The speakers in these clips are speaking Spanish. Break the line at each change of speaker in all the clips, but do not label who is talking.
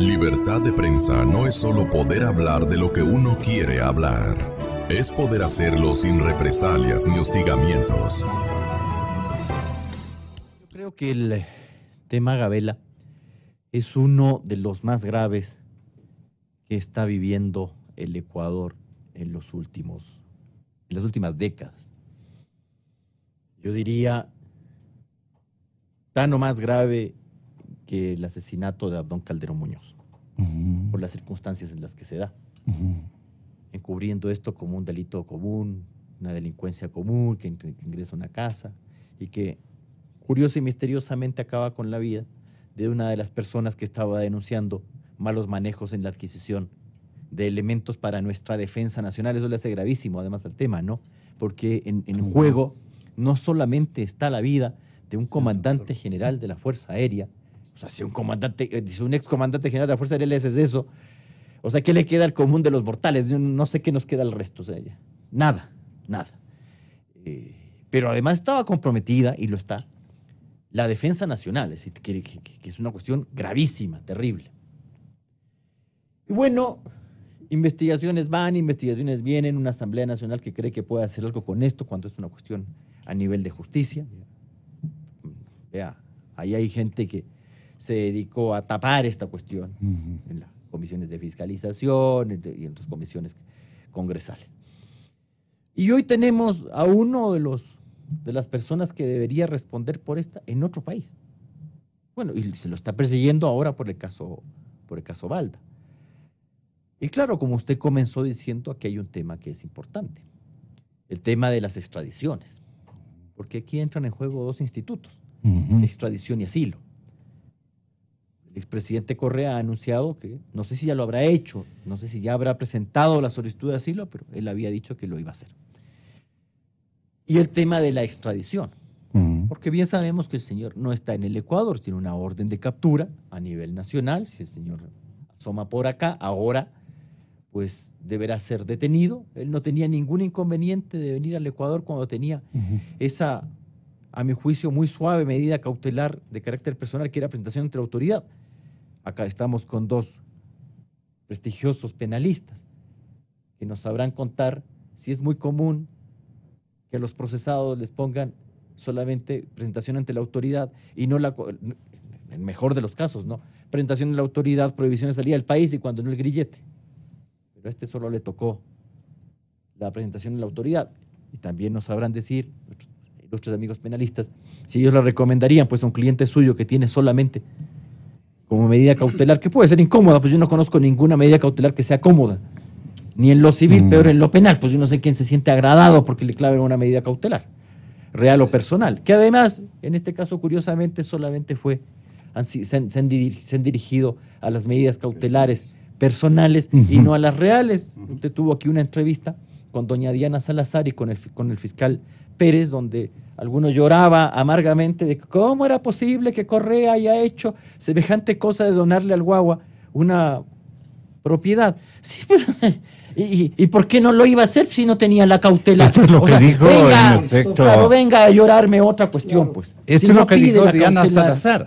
Libertad de prensa no es solo poder hablar de lo que uno quiere hablar. Es poder hacerlo sin represalias ni hostigamientos.
Yo creo que el tema Gabela es uno de los más graves que está viviendo el Ecuador en las últimas décadas. Yo diría tan o más grave que el asesinato de Abdón Calderón Muñoz, por las circunstancias en las que se da, encubriendo esto como un delito común, una delincuencia común que ingresa a una casa y que curiosa y misteriosamente acaba con la vida de una de las personas que estaba denunciando malos manejos en la adquisición de elementos para nuestra defensa nacional. Eso le hace gravísimo además al tema, ¿no? Porque en juego no solamente está la vida de un comandante general de la Fuerza Aérea, o sea, si un excomandante general de la Fuerza Aérea le haces eso, o sea, ¿qué le queda al común de los mortales? Yo no sé qué nos queda al resto, o sea, nada. Pero además estaba comprometida, y lo está, la defensa nacional, es decir, que es una cuestión gravísima, terrible. Y bueno, investigaciones van, investigaciones vienen, una Asamblea Nacional que cree que puede hacer algo con esto cuando es una cuestión a nivel de justicia. Vea, ahí hay gente que se dedicó a tapar esta cuestión en las comisiones de fiscalización y en otras comisiones congresales. Y hoy tenemos a uno de las personas que debería responder por esta en otro país. Bueno, y se lo está persiguiendo ahora por el caso Balda. Y claro, como usted comenzó diciendo, aquí hay un tema que es importante, el tema de las extradiciones, porque aquí entran en juego dos institutos, extradición y asilo. El expresidente Correa ha anunciado que, no sé si ya lo habrá hecho, no sé si ya habrá presentado la solicitud de asilo, pero él había dicho que lo iba a hacer. Y el tema de la extradición, porque bien sabemos que el señor no está en el Ecuador, tiene una orden de captura a nivel nacional. Si el señor asoma por acá, ahora pues deberá ser detenido. Él no tenía ningún inconveniente de venir al Ecuador cuando tenía esa, a mi juicio, muy suave medida cautelar de carácter personal, que era presentación ante la autoridad. Acá estamos con dos prestigiosos penalistas que nos sabrán contar si es muy común que a los procesados les pongan solamente presentación ante la autoridad y no en el mejor de los casos, ¿no? Presentación en la autoridad, prohibición de salida del país y cuando no el grillete. Pero a este solo le tocó la presentación en la autoridad. Y también nos sabrán decir nuestros amigos penalistas si ellos le recomendarían pues a un cliente suyo que tiene solamente como medida cautelar, que puede ser incómoda, pues yo no conozco ninguna medida cautelar que sea cómoda, ni en lo civil, peor en lo penal, pues yo no sé quién se siente agradado porque le claven una medida cautelar, real o personal, que además, en este caso, curiosamente, solamente se han dirigido a las medidas cautelares personales y no a las reales. Usted tuvo aquí una entrevista con doña Diana Salazar y con el fiscal Pérez, donde algunos lloraba amargamente de cómo era posible que Correa haya hecho semejante cosa de donarle al Guagua una propiedad. Sí, pero, ¿y por qué no lo iba a hacer si no tenía la cautela?
Esto es lo que dijo,
venga,
en efecto.
Claro, venga a llorarme otra cuestión, pues.
Esto
Si
es
no
lo que
pide
dijo
la
Diana
cautelar,
Salazar.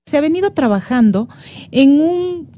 Se ha venido trabajando en un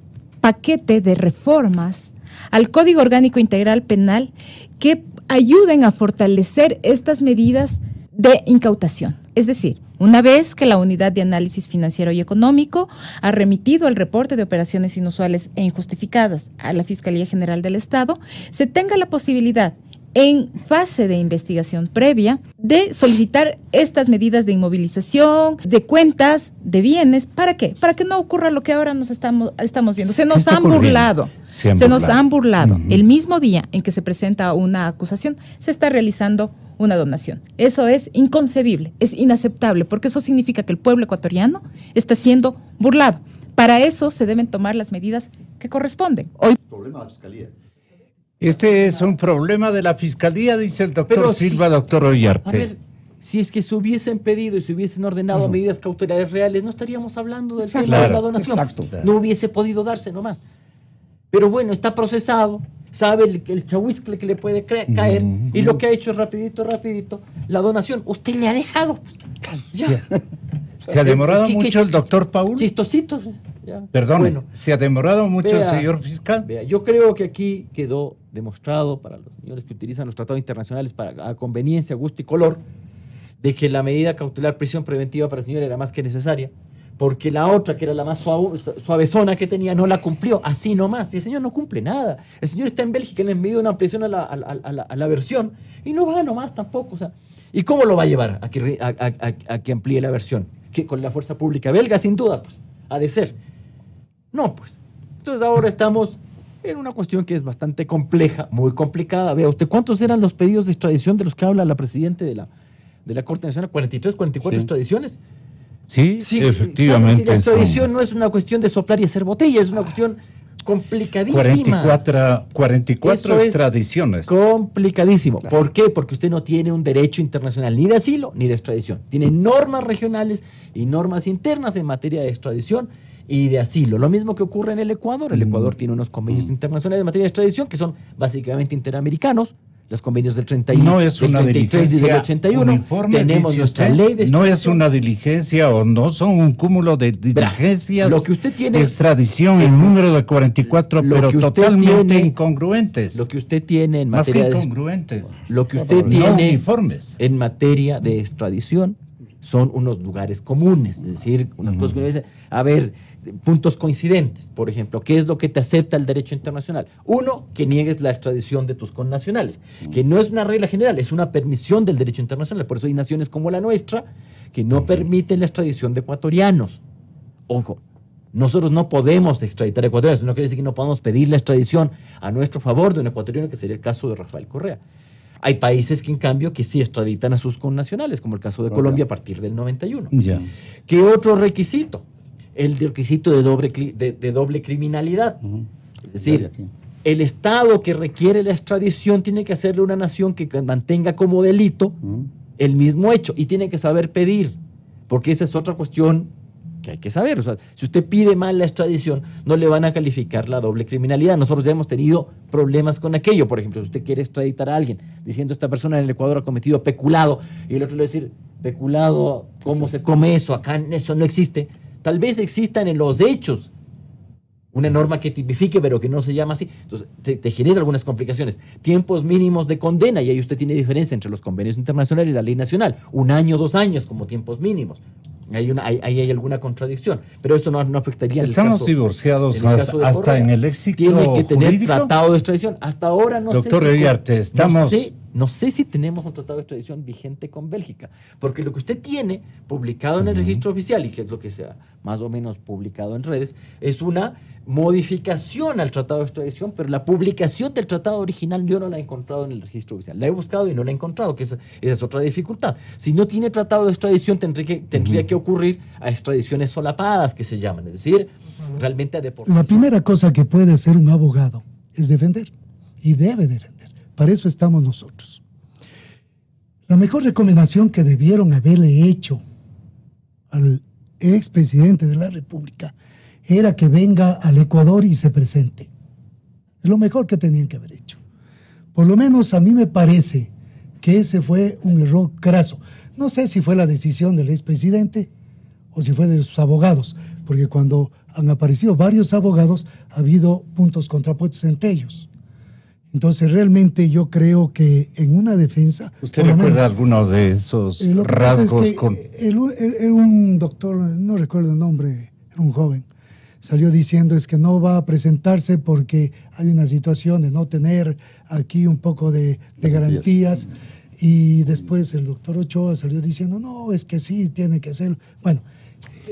paquete de reformas al Código Orgánico Integral Penal que ayuden a fortalecer estas medidas de incautación. Es decir, una vez que la Unidad de Análisis Financiero y Económico ha remitido el reporte de operaciones inusuales e injustificadas a la Fiscalía General del Estado, se tenga la posibilidad, en fase de investigación previa, de solicitar estas medidas de inmovilización, de cuentas, de bienes. ¿Para qué? Para que no ocurra lo que ahora nos estamos viendo. Se nos han burlado. Se nos han burlado. El mismo día en que se presenta una acusación, se está realizando una donación. Eso es inconcebible, es inaceptable, porque eso significa que el pueblo ecuatoriano está siendo burlado. Para eso se deben tomar las medidas que corresponden. Hoy,
problema de la Fiscalía.
Este es un problema de la Fiscalía, dice el doctor Silva, doctor Ollarte.
A ver, si es que se hubiesen pedido y se hubiesen ordenado medidas cautelares reales, no estaríamos hablando del tema de la donación. No hubiese podido darse nomás. Pero bueno, está procesado, sabe el chahuizcle que le puede caer, y lo que ha hecho es rapidito, la donación. Usted le ha dejado. Pues,
¿Se ha demorado mucho el doctor Paul?
Chistosito. ¿Ya?
Perdón,
Bueno,
¿se ha demorado mucho,
vea,
señor fiscal?
vea, yo creo que aquí quedó demostrado para los señores que utilizan los tratados internacionales a conveniencia, gusto y color, de que la medida cautelar prisión preventiva para el señor era más que necesaria, porque la otra, que era la más suavezona que tenía, no la cumplió, así nomás. Y el señor no cumple nada. El señor está en Bélgica, le han enviado una ampliación a la versión y no va nomás tampoco. O sea, ¿y cómo lo va a llevar a que amplíe la versión? Que con la fuerza pública belga, sin duda, pues, ha de ser. No, pues. Entonces ahora estamos en una cuestión que es bastante compleja, muy complicada. Vea usted, ¿cuántos eran los pedidos de extradición de los que habla la presidente de la Corte Nacional? 43, 44 extradiciones.
Sí, efectivamente.
Claro, si la extradición no es una cuestión de soplar y hacer botella, es una cuestión complicadísima.
44 extradiciones.
Complicadísimo. ¿Por qué? Porque usted no tiene un derecho internacional ni de asilo ni de extradición. Tiene normas regionales y normas internas en materia de extradición y de asilo. Lo mismo que ocurre en el Ecuador. El Ecuador tiene unos convenios internacionales en materia de extradición que son básicamente interamericanos. Los convenios del 31,
no es
del
una
33 y del 81.
Uniforme,
tenemos nuestra ley de extradición.
No es una diligencia o no son un cúmulo de diligencias
lo que usted tiene,
de extradición en número de 44, pero totalmente incongruentes.
Lo que usted tiene en
más
materia
que incongruentes.
Lo que usted
no
tiene
uniformes.
En materia de extradición son unos lugares comunes, es decir, unas cosas que uno dice, a ver, puntos coincidentes. Por ejemplo, ¿qué es lo que te acepta el derecho internacional? Uno, que niegues la extradición de tus connacionales, que no es una regla general, es una permisión del derecho internacional. Por eso hay naciones como la nuestra que no permiten la extradición de ecuatorianos. Ojo, nosotros no podemos extraditar ecuatorianos, no quiere decir que no podamos pedir la extradición a nuestro favor de un ecuatoriano, que sería el caso de Rafael Correa. Hay países que, en cambio, que sí extraditan a sus connacionales, como el caso de Colombia a partir del 91.
Ya.
¿Qué otro requisito? El requisito de doble criminalidad. Es decir, el Estado que requiere la extradición tiene que hacerle a una nación que mantenga como delito el mismo hecho y tiene que saber pedir, porque esa es otra cuestión que hay que saber. O sea, si usted pide mal la extradición, no le van a calificar la doble criminalidad. Nosotros ya hemos tenido problemas con aquello. Por ejemplo, si usted quiere extraditar a alguien diciendo esta persona en el Ecuador ha cometido peculado y el otro le va a decir, peculado, ¿cómo se come eso? Acá eso no existe. Tal vez existan en los hechos una norma que tipifique, pero que no se llama así. Entonces, te genera algunas complicaciones. Tiempos mínimos de condena, y ahí usted tiene diferencia entre los convenios internacionales y la ley nacional. 1 año, 2 años como tiempos mínimos. Ahí hay alguna contradicción, pero eso no afectaría.
Estamos divorciados hasta en el léxico
tiene que tener
jurídico.
Tratado de extradición. Hasta ahora no
Doctor
sé.
Iriarte, estamos...
No sé si tenemos un tratado de extradición vigente con Bélgica, porque lo que usted tiene publicado en el registro oficial, y que es lo que se ha más o menos publicado en redes, es una modificación al tratado de extradición, pero la publicación del tratado original yo no la he encontrado en el registro oficial. La he buscado y no la he encontrado, que esa es otra dificultad. Si no tiene tratado de extradición, tendría que ocurrir a extradiciones solapadas, que se llaman, es decir, realmente a deportación.
La primera cosa que puede hacer un abogado es defender, y debe defender. Para eso estamos nosotros. La mejor recomendación que debieron haberle hecho al expresidente de la República era que venga al Ecuador y se presente. Es lo mejor que tenían que haber hecho. Por lo menos a mí me parece que ese fue un error craso. No sé si fue la decisión del expresidente o si fue de sus abogados, porque cuando han aparecido varios abogados ha habido puntos contrapuestos entre ellos. Entonces, realmente yo creo que en una defensa...
¿Usted recuerda alguno de esos rasgos?
Era un doctor, no recuerdo el nombre, era un joven, salió diciendo es que no va a presentarse porque hay una situación de no tener aquí un poco de garantías. Y después el doctor Ochoa salió diciendo, no, es que sí, tiene que hacerlo. Bueno,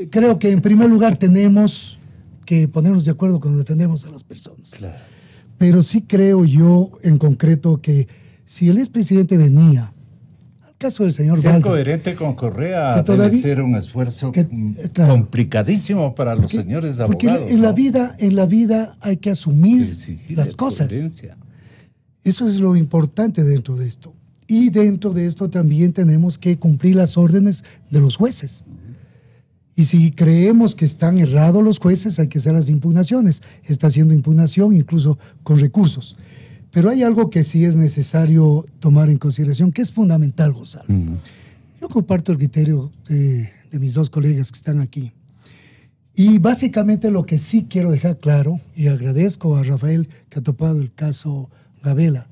creo que en primer lugar tenemos que ponernos de acuerdo cuando defendemos a las personas. Claro. Pero sí creo yo, en concreto, que si el expresidente venía, al caso del señor
Ser
Valga...
coherente con Correa debe ser un esfuerzo complicadísimo para los señores abogados.
Porque en la vida hay que asumir las cosas.
Coherencia.
Eso es lo importante dentro de esto. Y dentro de esto también tenemos que cumplir las órdenes de los jueces. Y si creemos que están errados los jueces, hay que hacer las impugnaciones. Está haciendo impugnación incluso con recursos. Pero hay algo que sí es necesario tomar en consideración, que es fundamental, Gonzalo. Yo comparto el criterio de mis dos colegas que están aquí. Y básicamente lo que sí quiero dejar claro, y agradezco a Rafael que ha topado el caso Gabela,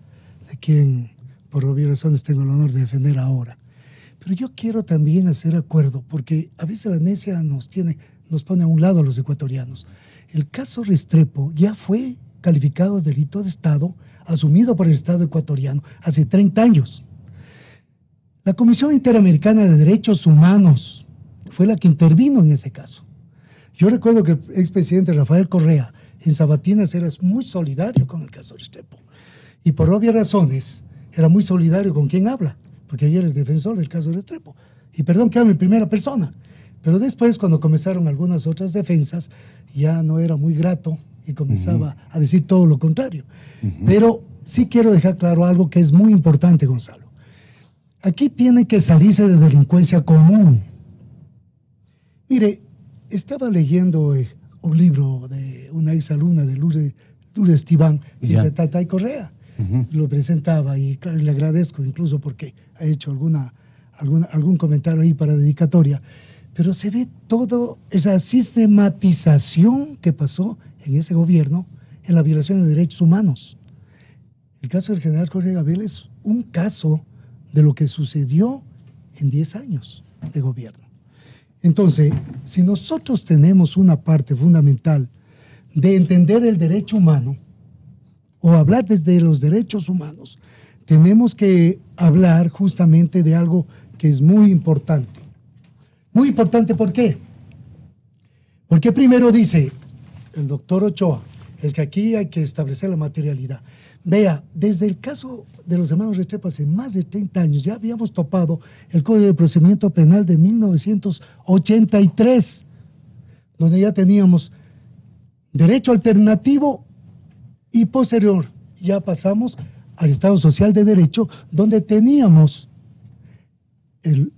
de quien por obvias razones tengo el honor de defender ahora. Pero yo quiero también hacer acuerdo, porque a veces la necia nos pone a un lado a los ecuatorianos. El caso Restrepo ya fue calificado de delito de Estado, asumido por el Estado ecuatoriano hace 30 años. La Comisión Interamericana de Derechos Humanos fue la que intervino en ese caso. Yo recuerdo que el expresidente Rafael Correa en Sabatinas era muy solidario con el caso Restrepo. Y por obvias razones era muy solidario con quien habla, porque ayer era el defensor del caso Restrepo. Y perdón que hable en primera persona. Pero después, cuando comenzaron algunas otras defensas, ya no era muy grato y comenzaba a decir todo lo contrario. Pero sí quiero dejar claro algo que es muy importante, Gonzalo. Aquí tiene que salirse de delincuencia común. Mire, estaba leyendo un libro de una exalumna de Lourdes Tibán, dice Tatay Correa. Lo presentaba y claro, le agradezco incluso porque ha hecho algún comentario ahí para dedicatoria. Pero se ve toda esa sistematización que pasó en ese gobierno en la violación de derechos humanos. El caso del general Jorge Gabela es un caso de lo que sucedió en 10 años de gobierno. Entonces, si nosotros tenemos una parte fundamental de entender el derecho humano o hablar desde los derechos humanos, tenemos que hablar justamente de algo que es muy importante. Muy importante, ¿por qué? Porque primero dice el doctor Ochoa, es que aquí hay que establecer la materialidad. Vea, desde el caso de los hermanos Restrepo hace más de 30 años ya habíamos topado el Código de Procedimiento Penal de 1983, donde ya teníamos derecho alternativo y posterior ya pasamos al Estado Social de Derecho, donde teníamos el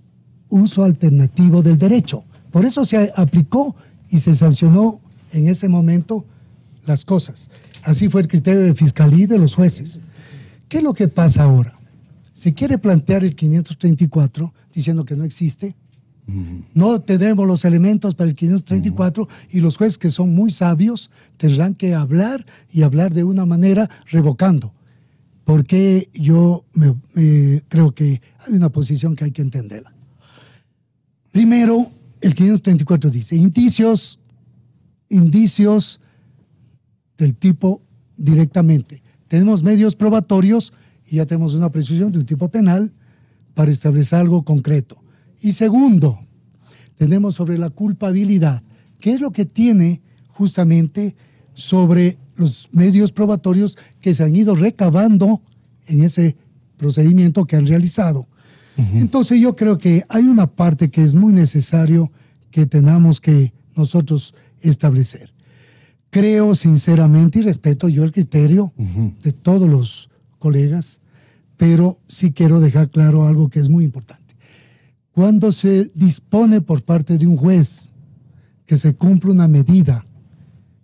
uso alternativo del derecho. Por eso se aplicó y se sancionó en ese momento las cosas. Así fue el criterio de fiscalía y de los jueces. ¿Qué es lo que pasa ahora? Se quiere plantear el 534 diciendo que no existe. No tenemos los elementos para el 534 y los jueces, que son muy sabios, tendrán que hablar y hablar de una manera revocando. Porque yo creo que hay una posición que hay que entenderla. Primero, el 534 dice, indicios del tipo directamente. Tenemos medios probatorios y ya tenemos una precisión de un tipo penal para establecer algo concreto. Y segundo, tenemos sobre la culpabilidad, que es lo que tiene justamente sobre los medios probatorios que se han ido recabando en ese procedimiento que han realizado. Entonces yo creo que hay una parte que es muy necesario que tenemos que nosotros establecer. Creo sinceramente y respeto yo el criterio de todos los colegas, pero sí quiero dejar claro algo que es muy importante. Cuando se dispone por parte de un juez que se cumple una medida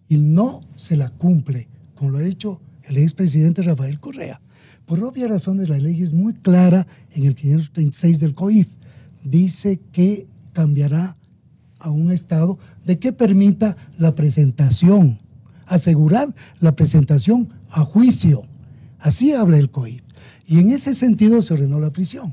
y no se la cumple, como lo ha hecho el expresidente Rafael Correa, por obvias razones la ley es muy clara en el 536 del COIF. Dice que cambiará a un estado de que permita la presentación, asegurar la presentación a juicio. Así habla el COIF. Y en ese sentido se ordenó la prisión.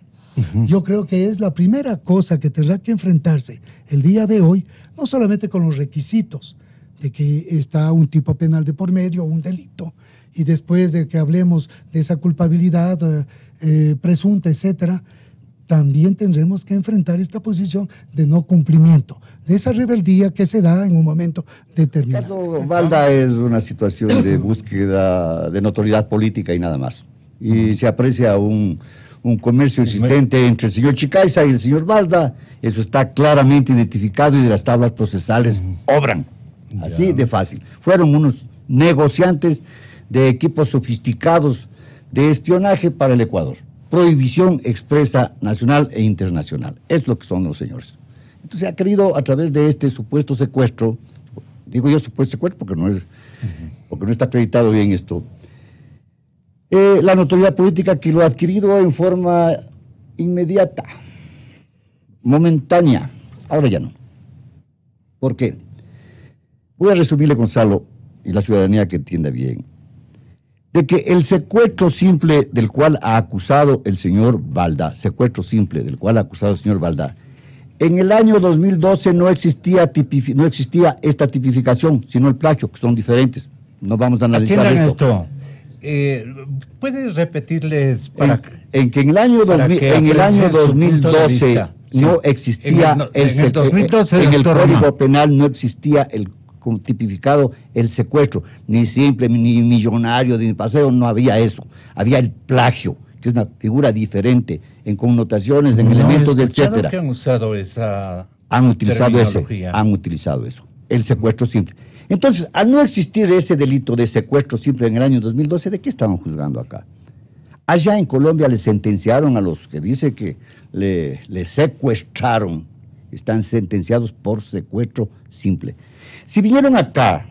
Yo creo que es la primera cosa que tendrá que enfrentarse el día de hoy, no solamente con los requisitos de que está un tipo penal de por medio o un delito, y después de que hablemos de esa culpabilidad presunta, etcétera, también tendremos que enfrentar esta posición de no cumplimiento, de esa rebeldía que se da en un momento determinado.
El caso Balda es una situación de búsqueda de notoriedad política y nada más. Y se aprecia un comercio existente entre el señor Chicaiza y el señor Balda. Eso está claramente identificado y de las tablas procesales obran. Así de fácil. Fueron unos negociantes de equipos sofisticados de espionaje para el Ecuador. Prohibición expresa nacional e internacional. Es lo que son los señores. Entonces ha querido, a través de este supuesto secuestro, digo yo supuesto secuestro porque no está acreditado bien esto, la notoriedad política que lo ha adquirido en forma inmediata, momentánea, ahora ya no. ¿Por qué? Voy a resumirle, Gonzalo, y la ciudadanía que entienda bien, de que el secuestro simple del cual ha acusado el señor Balda, en el año 2012 no existía esta tipificación, sino el plagio, que son diferentes. No vamos a analizar
esto. ¿Puedes repetirles
en que en el año 2012 no existía en el Código Penal no existía el tipificado el secuestro, ni simple, ni millonario, ni paseo, no había eso. Había el plagio, que es una figura diferente en connotaciones, en elementos, etcétera.
Que han usado esa
han utilizado eso, el secuestro simple. Entonces, al no existir ese delito de secuestro simple en el año 2012, ¿de qué estaban juzgando acá? Allá en Colombia le sentenciaron a los que dice que le secuestraron, están sentenciados por secuestro simple. Si vinieron acá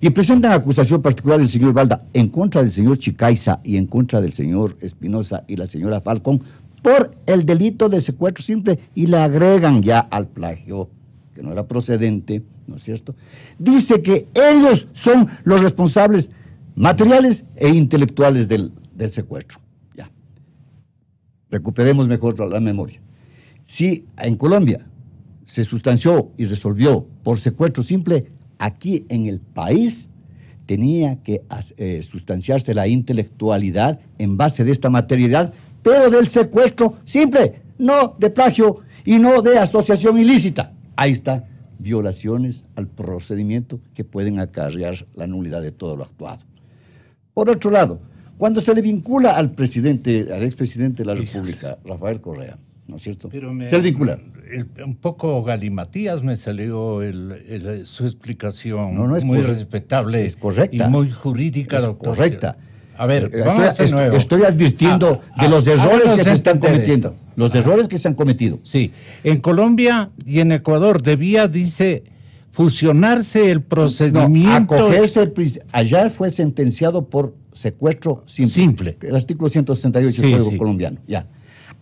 y presentan acusación particular del señor Balda en contra del señor Chicaiza y en contra del señor Espinosa y la señora Falcón por el delito de secuestro simple y le agregan ya al plagio, que no era procedente, ¿no es cierto? Dice que ellos son los responsables materiales e intelectuales del secuestro. Ya. Recuperemos mejor la memoria. Si en Colombia se sustanció y resolvió por secuestro simple, aquí en el país tenía que sustanciarse la intelectualidad en base de esta materialidad, pero del secuestro simple, no de plagio y no de asociación ilícita. Ahí está, violaciones al procedimiento que pueden acarrear la nulidad de todo lo actuado. Por otro lado, cuando se le vincula al expresidente de la República, Rafael Correa, ¿no es cierto? Se le vincula.
Un poco galimatías me salió su explicación.
No es
muy respetable.
Es correcta.
Y muy jurídica,
es
doctor.
Correcta.
A ver, vamos de nuevo.
Estoy advirtiendo de los errores que se están cometiendo. Los errores que se han cometido.
Sí. En Colombia y en Ecuador debía, dice, fusionarse el procedimiento.
No, allá fue sentenciado por secuestro simple. El artículo 168 del Código colombiano. Ya.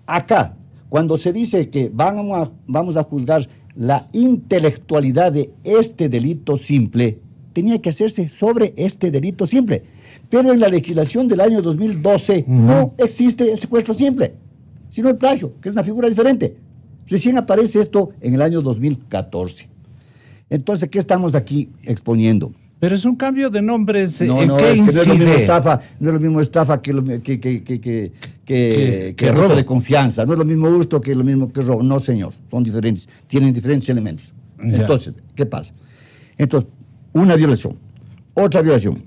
Acá, cuando se dice que vamos a juzgar la intelectualidad de este delito simple, tenía que hacerse sobre este delito simple. Pero en la legislación del año 2012 no existe el secuestro simple, sino el plagio, que es una figura diferente. Recién aparece esto en el año 2014. Entonces, ¿qué estamos aquí exponiendo?
Pero es un cambio de nombres.
No,
¿En qué incide?
No es lo mismo estafa que robo de confianza. No es lo mismo hurto que lo mismo que robo. No, señor. Son diferentes. Tienen diferentes elementos. Ya. Entonces, ¿qué pasa? Entonces, una violación. Otra violación.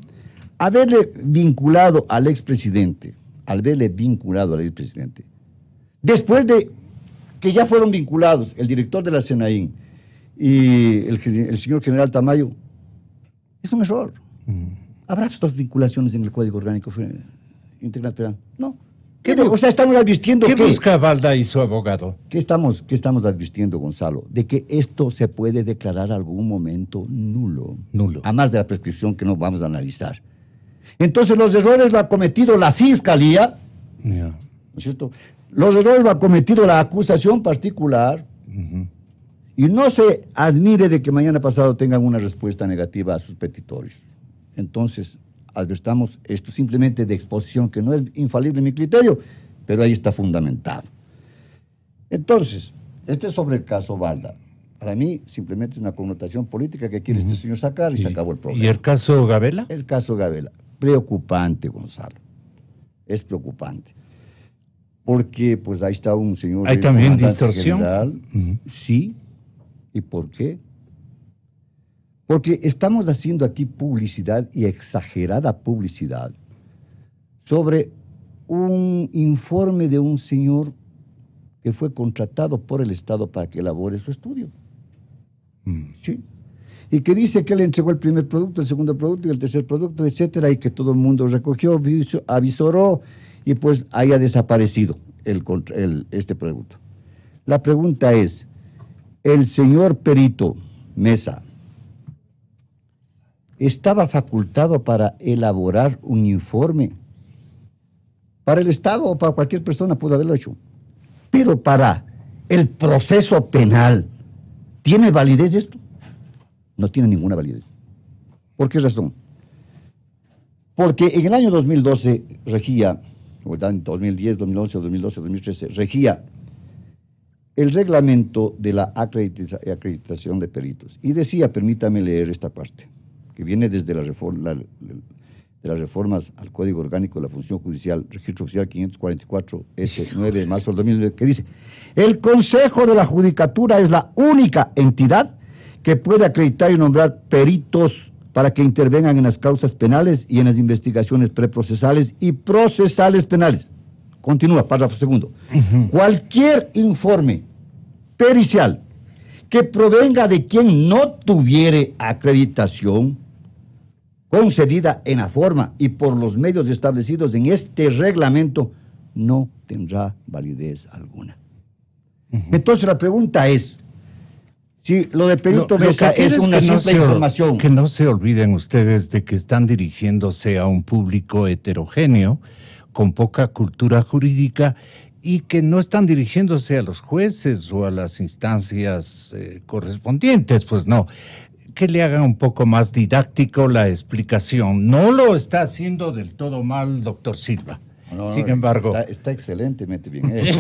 Haberle vinculado al expresidente, después de que ya fueron vinculados el director de la SENAIN y el señor general Tamayo, es un error. ¿Habrá estas vinculaciones en el Código Orgánico Integral Penal? No. O sea, estamos advirtiendo
¿Qué busca Balda y su abogado?
¿Qué estamos advirtiendo, Gonzalo? De que esto se puede declarar algún momento nulo. A más de la prescripción que no vamos a analizar. Entonces, los errores lo ha cometido la Fiscalía, ¿no es cierto? Los errores lo ha cometido la acusación particular, y no se admire de que mañana pasado tengan una respuesta negativa a sus petitorios. Entonces, advertamos esto simplemente de exposición, que no es infalible en mi criterio, pero ahí está fundamentado. Entonces, este es sobre el caso Balda. Para mí, simplemente es una connotación política que quiere este señor sacar y se acabó el problema.
¿Y el caso Gabela?
El caso Gabela. Preocupante, Gonzalo. Es preocupante. Porque, pues, ahí está un señor...
¿Hay también distorsión?
General. Sí. ¿Y por qué? Porque estamos haciendo aquí publicidad, y exagerada publicidad, sobre un informe de un señor que fue contratado por el Estado para que elabore su estudio. Sí. Y que dice que él entregó el primer producto, el segundo producto y el tercer producto, etcétera, y que todo el mundo recogió, avisoró, y pues haya desaparecido este producto. La pregunta es, el señor perito Mesa estaba facultado para elaborar un informe. Para el Estado o para cualquier persona pudo haberlo hecho. Pero para el proceso penal, ¿tiene validez esto? No tiene ninguna validez. ¿Por qué razón? Porque en el año 2012 regía, o en 2010, 2011, 2012, 2013, regía el reglamento de la acreditación de peritos. Y decía, permítame leer esta parte, que viene desde de las reformas al Código Orgánico de la Función Judicial, Registro Oficial 544, S9 de marzo del 2009, que dice: el Consejo de la Judicatura es la única entidad que puede acreditar y nombrar peritos para que intervengan en las causas penales y en las investigaciones preprocesales y procesales penales. Continúa, párrafo segundo. Cualquier informe pericial que provenga de quien no tuviere acreditación concedida en la forma y por los medios establecidos en este reglamento no tendrá validez alguna. Entonces la pregunta es, si lo de perito Mesa es una simple información.
Que no se olviden ustedes de que están dirigiéndose a un público heterogéneo, con poca cultura jurídica, y que no están dirigiéndose a los jueces o a las instancias correspondientes, pues no. Que le hagan un poco más didáctico la explicación. No lo está haciendo del todo mal, doctor Silva.
No,
sin embargo...
Está excelentemente bien hecho.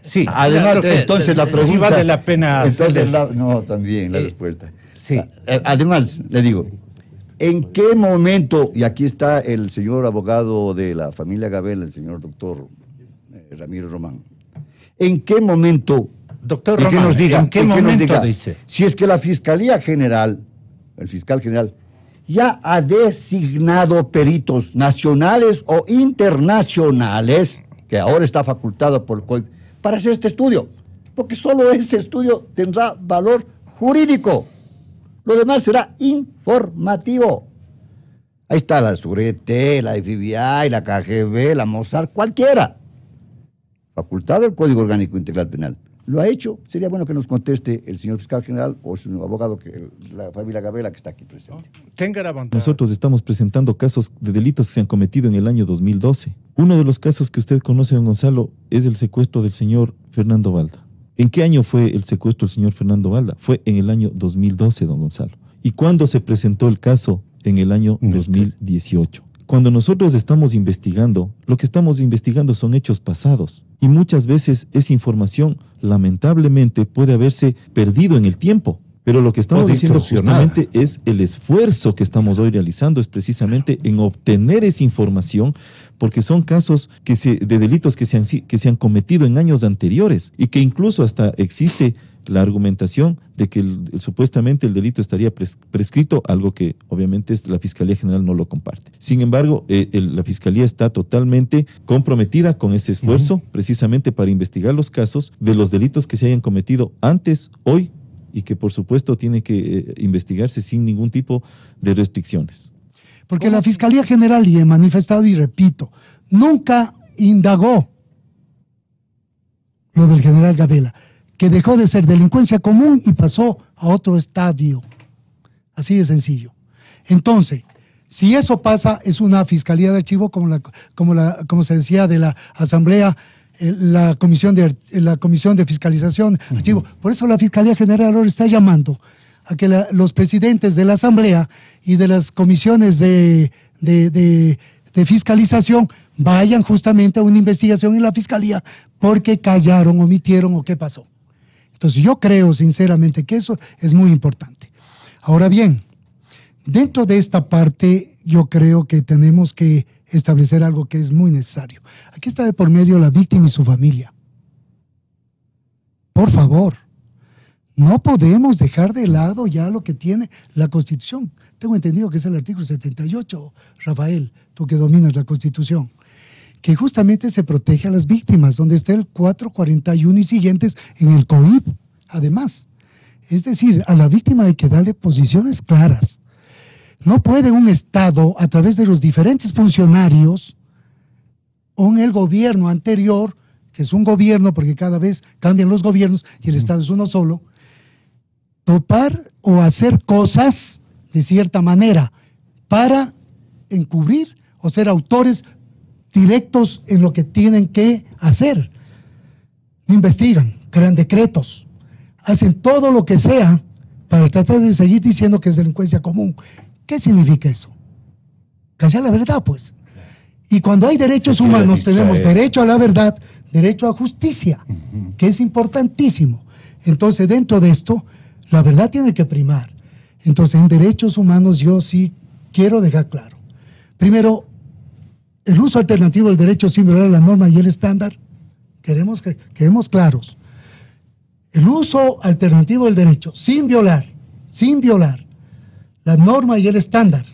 Sí,
además, entonces la pregunta...
Sí vale la pena...
Entonces, también la respuesta.
Sí.
Además, le digo, ¿en qué momento, y aquí está el señor abogado de la familia Gabela, el señor doctor Ramiro Román, ¿en qué momento...
Doctor Román, ¿en qué momento dice?
Si es que la Fiscalía General, el fiscal general, ya ha designado peritos nacionales o internacionales, que ahora está facultado por el COIP, para hacer este estudio, porque solo ese estudio tendrá valor jurídico. Lo demás será informativo. Ahí está la Surete, la FBI, la KGB, la Mossad, cualquiera. Facultado del Código Orgánico Integral Penal. ¿Lo ha hecho? Sería bueno que nos conteste el señor fiscal general o su abogado, la familia Gabela, que está aquí presente.
Tenga la bondad.
Nosotros estamos presentando casos de delitos que se han cometido en el año 2012. Uno de los casos que usted conoce, don Gonzalo, es el secuestro del señor Fernando Balda. ¿En qué año fue el secuestro del señor Fernando Balda? Fue en el año 2012, don Gonzalo. ¿Y cuándo se presentó el caso? En el año 2018. Cuando nosotros estamos investigando, lo que estamos investigando son hechos pasados. Y muchas veces esa información, lamentablemente, puede haberse perdido en el tiempo. Pero lo que estamos diciendo justamente es el esfuerzo que estamos hoy realizando, es precisamente en obtener esa información, porque son casos de delitos que se han cometido en años anteriores y que incluso hasta existe la argumentación de que supuestamente el delito estaría prescrito, algo que obviamente la Fiscalía General no lo comparte. Sin embargo, la Fiscalía está totalmente comprometida con ese esfuerzo, precisamente para investigar los casos de los delitos que se hayan cometido antes, hoy, y que por supuesto tiene que investigarse sin ningún tipo de restricciones.
Porque la Fiscalía General, y he manifestado y repito, nunca indagó lo del general Gabela, que dejó de ser delincuencia común y pasó a otro estadio. Así de sencillo. Entonces, si eso pasa, es una fiscalía de archivo como se decía de la Asamblea, la comisión de fiscalización, archivo. Por eso la Fiscalía General ahora está llamando a que los presidentes de la Asamblea y de las comisiones de fiscalización vayan justamente a una investigación en la Fiscalía porque callaron, omitieron o qué pasó. Entonces yo creo sinceramente que eso es muy importante. Ahora bien, dentro de esta parte yo creo que tenemos que establecer algo que es muy necesario. Aquí está de por medio la víctima y su familia. Por favor, no podemos dejar de lado ya lo que tiene la Constitución. Tengo entendido que es el artículo 78, Rafael, tú que dominas la Constitución, que justamente se protege a las víctimas, donde está el 441 y siguientes en el COIP, además. Es decir, a la víctima hay que darle posiciones claras. No puede un Estado, a través de los diferentes funcionarios, o en el gobierno anterior, que es un gobierno, porque cada vez cambian los gobiernos y el Estado es uno solo, topar o hacer cosas de cierta manera para encubrir o ser autores directos en lo que tienen que hacer. No investigan, crean decretos, hacen todo lo que sea para tratar de seguir diciendo que es delincuencia común. ¿Qué significa eso? Callar la verdad, pues. Y cuando hay derechos humanos, tenemos derecho a la verdad, derecho a justicia, que es importantísimo. Entonces, dentro de esto, la verdad tiene que primar. Entonces, en derechos humanos yo sí quiero dejar claro. Primero, el uso alternativo del derecho sin violar la norma y el estándar, queremos claros. El uso alternativo del derecho sin violar la norma y el estándar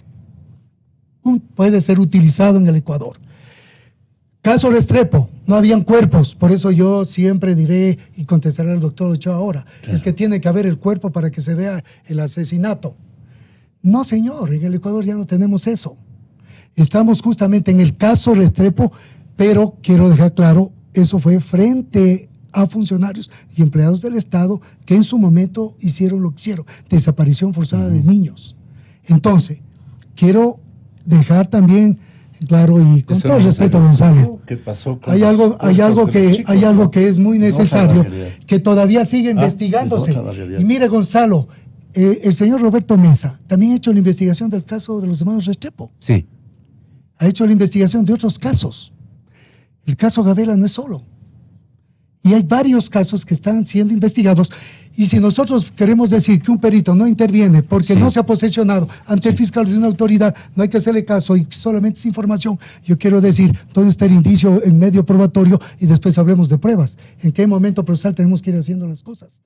puede ser utilizado en el Ecuador. Caso Restrepo, no habían cuerpos, por eso yo siempre diré y contestaré al doctor Ochoa ahora, es que tiene que haber el cuerpo para que se vea el asesinato. No, señor, en el Ecuador ya no tenemos eso. Estamos justamente en el caso Restrepo, pero quiero dejar claro, eso fue frente a funcionarios y empleados del Estado que en su momento hicieron lo que hicieron, desaparición forzada de niños. Entonces, quiero dejar también claro, y con todo el respeto, Gonzalo, hay algo que es muy necesario, que todavía sigue investigándose. Y mire, Gonzalo, el señor Roberto Mesa también ha hecho la investigación del caso de los hermanos Restrepo.
Sí.
Ha hecho la investigación de otros casos. El caso Gavela no es solo. Y hay varios casos que están siendo investigados. Y si nosotros queremos decir que un perito no interviene porque no se ha posesionado ante el fiscal de una autoridad, no hay que hacerle caso y solamente es información. Yo quiero decir, ¿dónde está el indicio en medio probatorio? Y después hablemos de pruebas. ¿En qué momento procesal tenemos que ir haciendo las cosas?